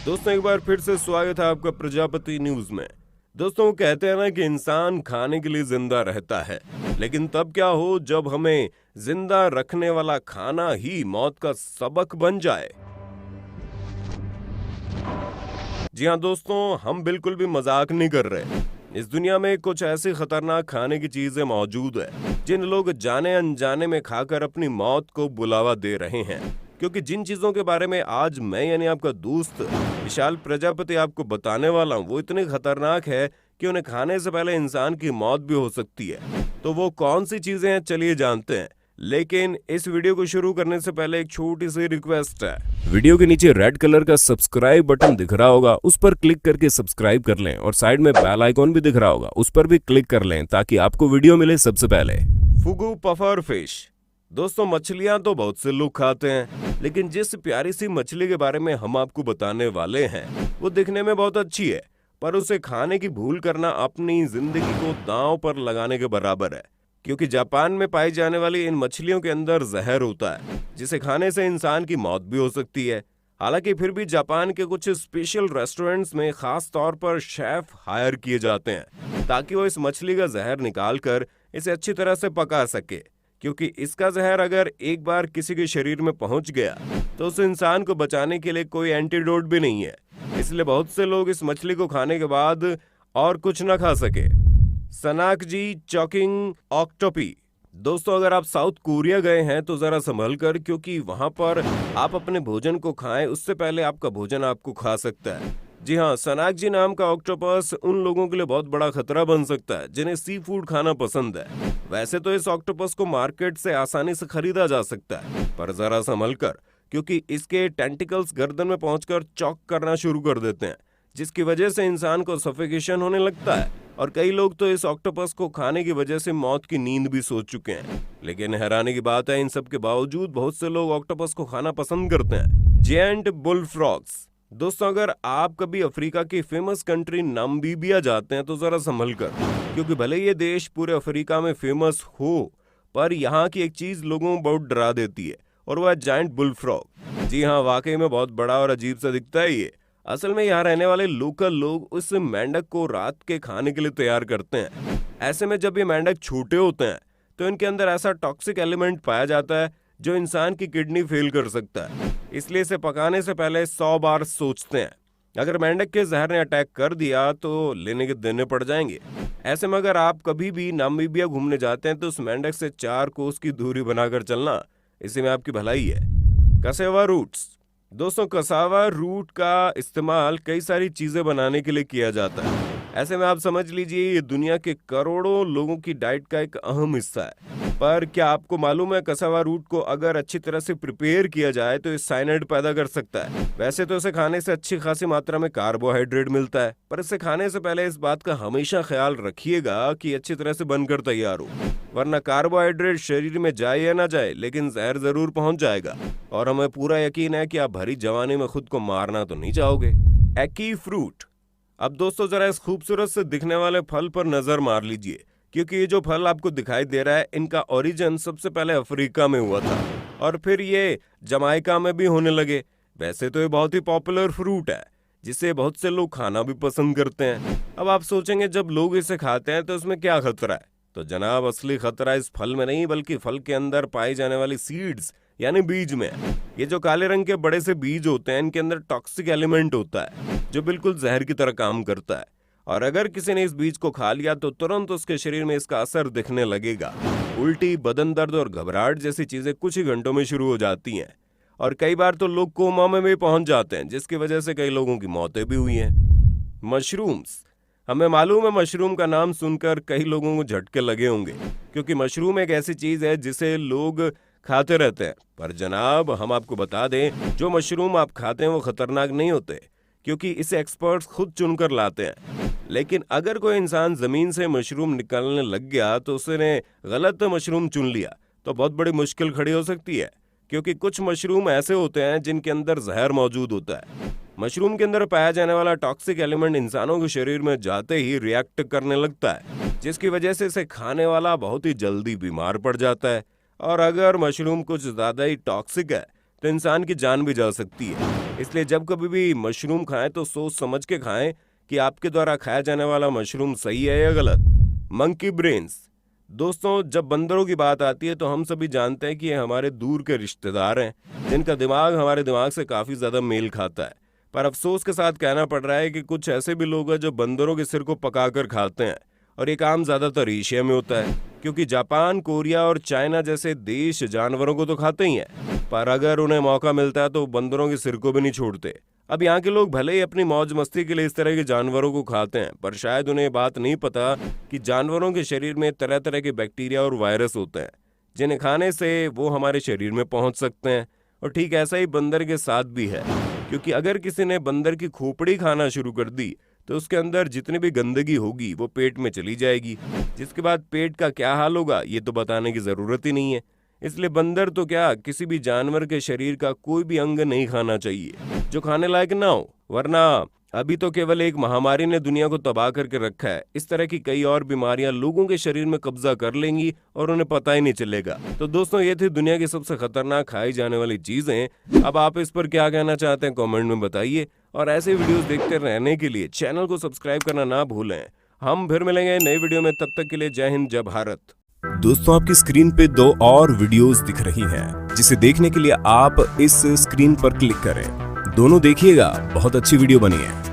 दोस्तों एक बार फिर से स्वागत है आपका प्रजापति न्यूज में। दोस्तों वो कहते हैं ना कि इंसान खाने के लिए जिंदा रहता है, लेकिन तब क्या हो जब हमें जिंदा रखने वाला खाना ही मौत का सबक बन जाए। जी हाँ दोस्तों, हम बिल्कुल भी मजाक नहीं कर रहे। इस दुनिया में कुछ ऐसी खतरनाक खाने की चीजें मौजूद है जिन लोग जाने अनजाने में खाकर अपनी मौत को बुलावा दे रहे हैं, क्योंकि जिन चीजों के बारे में आज मैं यानी आपका दोस्त विशाल प्रजापति आपको बताने वाला हूँ वो इतनी खतरनाक है कि उन्हें खाने से पहले इंसान की मौत भी हो सकती है। तो वो कौन सी चीजें हैं चलिए जानते हैं, लेकिन इस वीडियो को शुरू करने से पहले एक छोटी सी रिक्वेस्ट है। वीडियो के नीचे रेड कलर का सब्सक्राइब बटन दिख रहा होगा, उस पर क्लिक करके सब्सक्राइब कर लें और साइड में बेल आइकॉन भी दिख रहा होगा, उस पर भी क्लिक कर लें ताकि आपको वीडियो मिले सबसे पहले। फुगू पफर फिश। दोस्तों मछलियां तो बहुत से लोग खाते हैं, लेकिन जिस प्यारी सी मछली के बारे में हम आपको बताने वाले हैं वो दिखने में बहुत अच्छी है, पर उसे खाने की भूल करना अपनी जिंदगी को दांव पर लगाने के बराबर है। क्योंकि जापान में पाई जाने वाली इन मछलियों के अंदर जहर होता है जिसे खाने से इंसान की मौत भी हो सकती है। हालांकि फिर भी जापान के कुछ स्पेशल रेस्टोरेंट्स में खास तौर पर शेफ हायर किए जाते हैं ताकि वो इस मछली का जहर निकाल कर इसे अच्छी तरह से पका सके, क्योंकि इसका जहर अगर एक बार किसी के शरीर में पहुंच गया तो उस इंसान को बचाने के लिए कोई एंटीडोट भी नहीं है। इसलिए बहुत से लोग इस मछली को खाने के बाद और कुछ न खा सके। सनाकजी चॉकिंग ऑक्टोपी। दोस्तों अगर आप साउथ कोरिया गए हैं तो जरा संभल कर, क्योंकि वहां पर आप अपने भोजन को खाएं उससे पहले आपका भोजन आपको खा सकता है। जी हाँ, सनाकजी नाम का ऑक्टोपस उन लोगों के लिए बहुत बड़ा खतरा बन सकता है जिन्हें सी फूड खाना पसंद है। वैसे तो इस ऑक्टोपस को मार्केट से आसानी से खरीदा जा सकता है, पर जरा संभल कर, क्योंकि इसके टेंटिकल्स गर्दन में पहुंचकर चॉक करना शुरू कर देते हैं, जिसकी वजह से इंसान को सफोकेशन होने लगता है। और कई लोग तो इस ऑक्टोपस को खाने की वजह से मौत की नींद भी सो चुके हैं। लेकिन हैरानी की बात है, इन सब के बावजूद बहुत से लोग ऑक्टोपस को खाना पसंद करते हैं। Giant bull frogs. दोस्तों अगर आप कभी अफ्रीका की फेमस कंट्री नामीबिया जाते हैं तो जरा संभल कर, क्योंकि भले ये देश पूरे अफ्रीका में फेमस हो, पर यहाँ की एक चीज लोगों को बहुत डरा देती है और वह है जायंट बुल फ्रॉग। जी हाँ, वाकई में बहुत बड़ा और अजीब सा दिखता है ये। असल में यहाँ रहने वाले लोकल लोग उस मेंढक को रात के खाने के लिए तैयार करते हैं। ऐसे में जब ये मेंढक छोटे होते हैं तो इनके अंदर ऐसा टॉक्सिक एलिमेंट पाया जाता है जो इंसान की किडनी फेल कर सकता है। इसलिए इसे पकाने से पहले 100 बार सोचते हैं। अगर मेंढक के जहर ने अटैक कर दिया तो लेने के देने पड़ जाएंगे। ऐसे में अगर आप कभी भी नामीबिया घूमने जाते हैं तो उस मेंढक से 4 कोस की दूरी बनाकर चलना, इसी में आपकी भलाई है। कसेवा रूट्स। दोस्तों कसावा रूट का इस्तेमाल कई सारी चीजें बनाने के लिए किया जाता है। ऐसे में आप समझ लीजिए ये दुनिया के करोड़ों लोगों की डाइट का एक अहम हिस्सा है। पर क्या आपको मालूम है कसावा रूट को अगर अच्छी तरह से प्रिपेयर किया जाए तो इस साइनाइड पैदा कर सकता है। वैसे तो इसे खाने से अच्छी खासी मात्रा में कार्बोहाइड्रेट मिलता है, पर इसे खाने से पहले इस बात का हमेशा ख्याल रखिएगा कि अच्छी तरह से बनकर तैयार हो, वरना कार्बोहाइड्रेट शरीर में जाए या ना जाए लेकिन जहर जरूर पहुंच जाएगा। और हमें पूरा यकीन है कि आप भरी जवानी में खुद को मारना तो नहीं चाहोगे। एकी फ्रूट। अब दोस्तों जरा इस खूबसूरत से दिखने वाले फल पर नजर मार लीजिए, क्योंकि ये जो फल आपको दिखाई दे रहा है इनका ओरिजिन सबसे पहले अफ्रीका में हुआ था और फिर ये जमाइका में भी होने लगे। वैसे तो ये बहुत ही पॉपुलर फ्रूट है जिसे बहुत से लोग खाना भी पसंद करते हैं। अब आप सोचेंगे जब लोग इसे खाते हैं तो इसमें क्या खतरा है, तो जनाब असली खतरा इस फल में नहीं बल्कि फल के अंदर पाई जाने वाली सीड्स यानी बीज में। ये जो काले रंग के बड़े से बीज होते हैं इनके अंदर टॉक्सिक एलिमेंट होता है जो बिल्कुल जहर की तरह काम करता है, और अगर किसी ने इस बीज को खा लिया तो तुरंत उसके शरीर में इसका असर दिखने लगेगा। उल्टी, बदन दर्द और घबराहट जैसी चीजें कुछ ही घंटों में शुरू हो जाती हैं, और कई बार तो लोग कोमा में भी पहुंच जाते हैं, जिसकी वजह से कई लोगों की मौतें भी हुई हैं। मशरूम्स। हमें मालूम है मशरूम का नाम सुनकर कई लोगों को झटके लगे होंगे, क्योंकि मशरूम एक ऐसी चीज है जिसे लोग खाते रहते हैं। पर जनाब हम आपको बता दें, जो मशरूम आप खाते हैं वो खतरनाक नहीं होते, क्योंकि इसे एक्सपर्ट्स खुद चुनकर लाते हैं। लेकिन अगर कोई इंसान जमीन से मशरूम निकालने लग गया तो उसने गलत मशरूम चुन लिया तो बहुत बड़ी मुश्किल खड़ी हो सकती है, क्योंकि कुछ मशरूम ऐसे होते हैं जिनके अंदर जहर मौजूद होता है। मशरूम के अंदर पाया जाने वाला टॉक्सिक एलिमेंट इंसानों के शरीर में जाते ही रिएक्ट करने लगता है, जिसकी वजह से इसे खाने वाला बहुत ही जल्दी बीमार पड़ जाता है। और अगर मशरूम कुछ ज्यादा ही टॉक्सिक है तो इंसान की जान भी जा सकती है। इसलिए जब कभी भी मशरूम खाएं तो सोच समझ के खाएं कि आपके द्वारा खाया जाने वाला मशरूम सही है या गलत। Monkey brains. दोस्तों, जब बंदरों की बात आती है तो हम सभी जानते हैं कि ये हमारे दूर के रिश्तेदार हैं, जिनका दिमाग हमारे दिमाग से काफी ज्यादा मेल खाता है। पर अफसोस के साथ कहना पड़ रहा है कि कुछ ऐसे भी लोग हैं जो बंदरों के सिर को पकाकर खाते हैं, और ये काम ज्यादातर एशिया में होता है, क्योंकि जापान, कोरिया और चाइना जैसे देश जानवरों को तो खाते ही हैं, पर अगर उन्हें मौका मिलता है तो बंदरों के सिर को भी नहीं छोड़ते। अब यहाँ के लोग भले ही अपनी मौज मस्ती के लिए इस तरह के जानवरों को खाते हैं, पर शायद उन्हें ये बात नहीं पता कि जानवरों के शरीर में तरह तरह के बैक्टीरिया और वायरस होते हैं, जिन्हें खाने से वो हमारे शरीर में पहुंच सकते हैं। और ठीक ऐसा ही बंदर के साथ भी है, क्योंकि अगर किसी ने बंदर की खोपड़ी खाना शुरू कर दी तो उसके अंदर जितनी भी गंदगी होगी वो पेट में चली जाएगी, जिसके बाद पेट का क्या हाल होगा ये तो बताने की जरूरत ही नहीं है। इसलिए बंदर तो क्या, किसी भी जानवर के शरीर का कोई भी अंग नहीं खाना चाहिए जो खाने लायक ना हो, वरना अभी तो केवल एक महामारी ने दुनिया को तबाह करके रखा है, इस तरह की कई और बीमारियां लोगों के शरीर में कब्जा कर लेंगी और उन्हें पता ही नहीं चलेगा। तो दोस्तों, ये थी दुनिया की सबसे खतरनाक खाई जाने वाली चीजें। अब आप इस पर क्या कहना चाहते हैं कमेंट में बताइए, और ऐसे वीडियोस देखते रहने के लिए चैनल को सब्सक्राइब करना ना भूलें। हम फिर मिलेंगे नई वीडियो में, तब तक के लिए जय हिंद, जय भारत। दोस्तों, आपकी स्क्रीन पे 2 और वीडियोस दिख रही हैं, जिसे देखने के लिए आप इस स्क्रीन पर क्लिक करें। दोनों देखिएगा, बहुत अच्छी वीडियो बनी है।